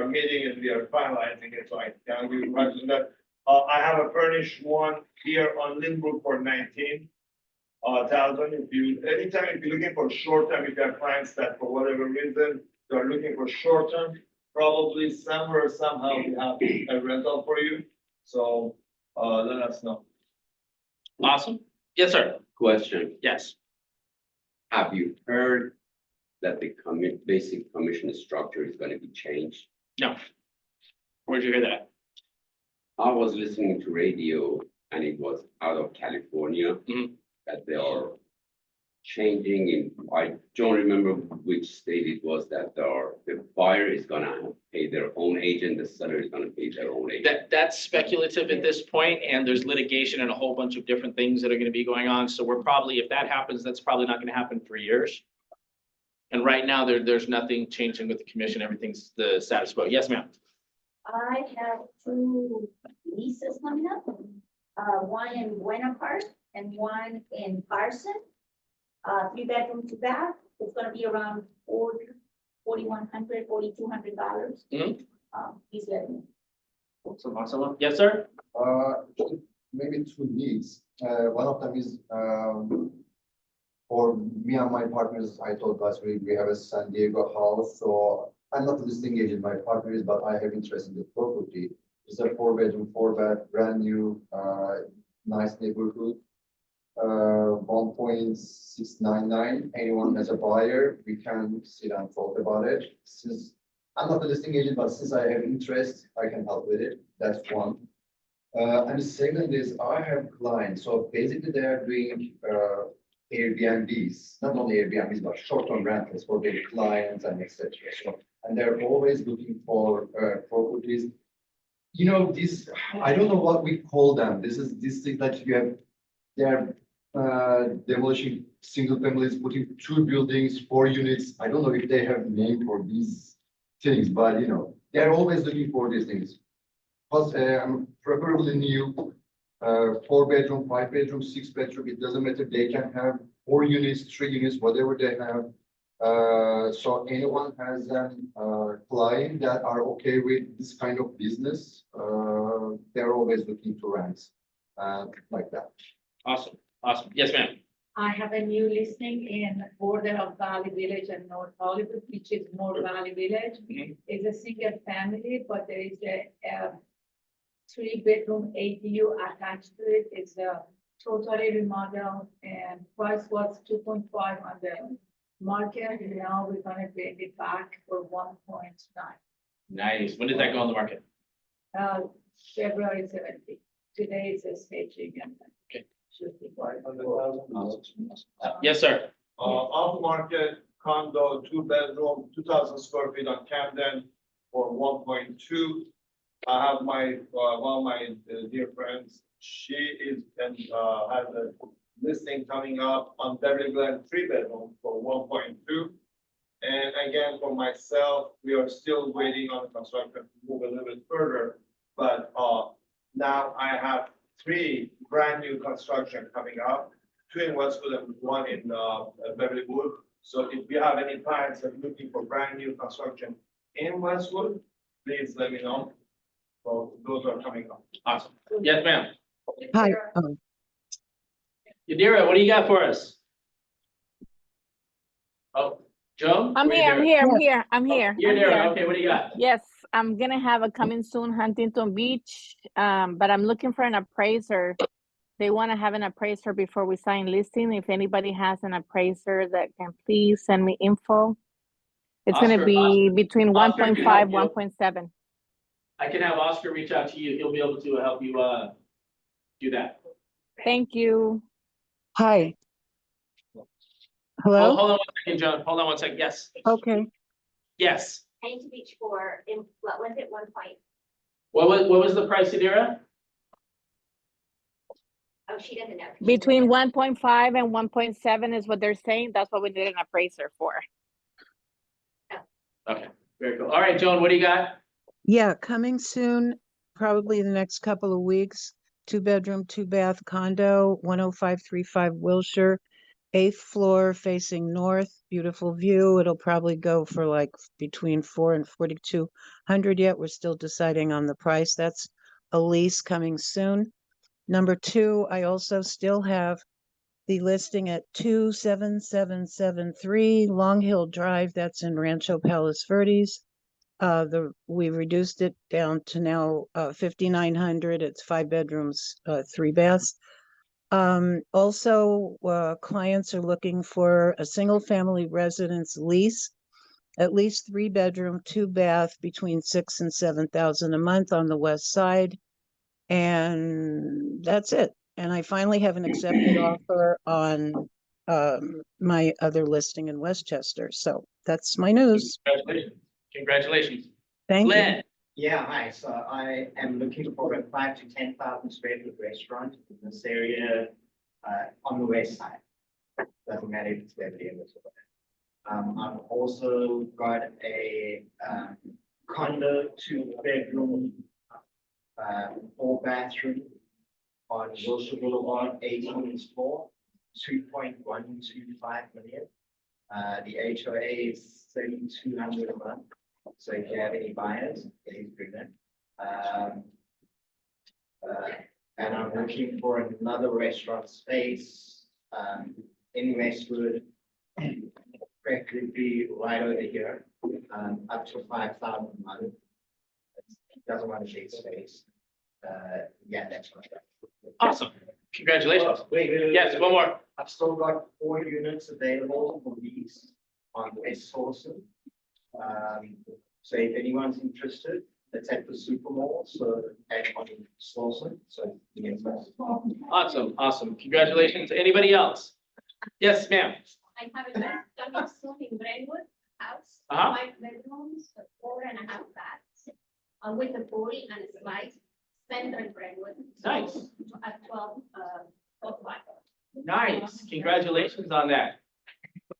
meeting and we are finalizing it, so I can't give you much on that. I have a furnished one here on Lindbrook for 19,000. Anytime if you're looking for short term, if you have clients that for whatever reason, they're looking for short term, probably somewhere, somehow we have a rental for you. So, let us know. Awesome. Yes, sir. Question, Yes. have you heard that the basic commission structure is gonna be changed? No. Where'd you hear that? I was listening to radio and it was out of California. Mhm. That they are changing in, I don't remember which state it was, that the buyer is gonna pay their own agent, the seller is gonna pay their own agent. That's speculative at this point, and there's litigation and a whole bunch of different things that are gonna be going on. So we're probably, if that happens, that's probably not gonna happen for years. And right now, there's nothing changing with the commission. Everything's the status quo. Yes, ma'am. I have 2 leases coming up, one in Buena Park and one in Carson. 3-bedroom, 2-bath. It's gonna be around $4,100, $4,200. Mhm. Please let me. Awesome. Yes, sir. Maybe 2 needs. One of them is, for me and my partners, I told last week, we have a San Diego house, so I'm not a listing agent, my partner is, but I have interest in the property. It's a 4-bedroom, 4-bath, brand new, nice neighborhood. 1.699, anyone has a buyer, we can sit and talk about it. Since I'm not a listing agent, but since I have interest, I can help with it, that's one. And the second is I have clients, so basically they are doing, Airbnbs, not only Airbnbs, but short-term rentals for their clients and etc. So, and they're always looking for properties. You know, this, I don't know what we call them. This is this thing that you have, they're demolishing single families, putting 2 buildings, 4 units. I don't know if they have name for these things, but you know, they're always looking for these things. Plus, preferably new, 4-bedroom, 5-bedroom, 6-bedroom, it doesn't matter, they can have 4 units, 3 units, whatever they have. So anyone has an client that are okay with this kind of business, they're always looking to rent, like that. Awesome, awesome. Yes, ma'am. I have a new listing in border of Valley Village and North Hollywood, which is more Valley Village. Mhm. It's a single family, but there is a 3-bedroom ADU attached to it. It's a totally remodeled and price was 2.5 on the market. Now we're gonna bring it back for 1.9. Nice. When does that go on the market? February 17th. Today is a staging and. Okay. Should be. Yes, sir. Off market condo, 2-bedroom, 2,000 square feet on Camden for 1.2. I have my, one of my dear friends, she is, and, has a listing coming up on Beverly Glen 3-bedroom for 1.2. And again, for myself, we are still waiting on the construction to move a little bit further. But, now I have 3 brand new construction coming up, 2 in Westwood and 1 in, Beverly Wood. So if you have any plans of looking for brand new construction in Westwood, please let me know. So those are coming up. Awesome. Yes, ma'am. Hi, Yadira, what do you got for us? Oh, Joe? I'm Where here, I'm Yadira? here, I'm Yeah. here, I'm here. You're I'm there. here. Okay, what do you got? Yes, I'm gonna have a coming soon Huntington Beach, but I'm looking for an appraiser. They want to have an appraiser before we sign listing. If anybody has an appraiser that can please send me info. It's gonna Oscar, be between Oscar can 1.5, help you. 1.7. I can have Oscar reach out to you. He'll be able to help you, do that. Thank you. hi. Oh, Hello? hold on one second, Joan. Hold on one second. Yes. Okay, Yes. Huntington Beach for, in, what was it, 1 point? What was the price, Yadira? Oh, she doesn't know. Between 1.5 and 1.7 is what they're saying. That's what we did an appraiser for. Okay, very cool. All right, Joan, what do you got? yeah, coming soon, probably the next couple of weeks. 2-bedroom, 2-bath condo, 10535 Wilshire, 8th floor facing north, beautiful view. It'll probably go for like between 4 and 4,200 yet. We're still deciding on the price. That's a lease coming soon. Number 2, I also still have the listing at 27773 Long Hill Drive. That's in Rancho Palos Verdes. We reduced it down to now 5,900. It's 5 bedrooms, 3 baths. Also, clients are looking for a single family residence lease, at least 3-bedroom, 2-bath, between 6,000 and 7,000 a month on the west side. And that's it. And I finally have an accepted offer on my other listing in Westchester. So that's my news. Congratulations. Congratulations. Thank you. Glenn, Yeah, hi, so I am looking for a 5,000 to 10,000 square foot restaurant in this area, on the west side. Doesn't matter if it's Beverly or whatever. I've also got a, condo, 2-bedroom, 4-bathroom on Wilshire Boulevard, 18th floor, 2.125 million. The HOA is 3,200 a month. So if you have any buyers, please bring them. And I'm looking for another restaurant space, in Westwood, preferably right over here, up to 5,000 a month. Doesn't want a big space. Yeah, that's what. awesome. Congratulations. Wait. Yes, one more. I've still got 4 units available for lease on West Sourcing. So if anyone's interested, it's at the Supermall, so at on Sourcing, so you can. Awesome, awesome. Congratulations. Anybody else? Yes, ma'am. I have a nice coming soon in Brentwood house, Uh-huh. 5 bedrooms, 4.5 baths, with a pool and a slide, center in Brentwood. Nice. At 12, 5. Nice. Congratulations on that.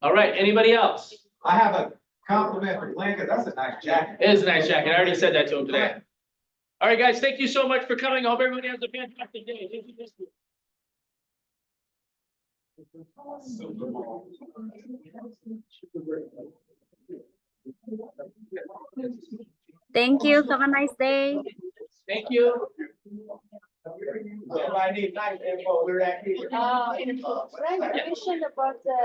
All right, anybody else? I have a compliment for Glenn, because that's a nice jacket. It is a nice jacket. I already said that to him today. All right, guys, thank you so much for coming. I hope everybody has a fantastic day. Thank you. Thank you. Have a nice day. Thank you. If I need nice info, we're at here. Right, question about the,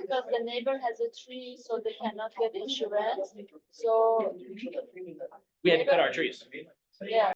because the neighbor has a tree, so they cannot get insurance, so, We had to cut our trees. yeah.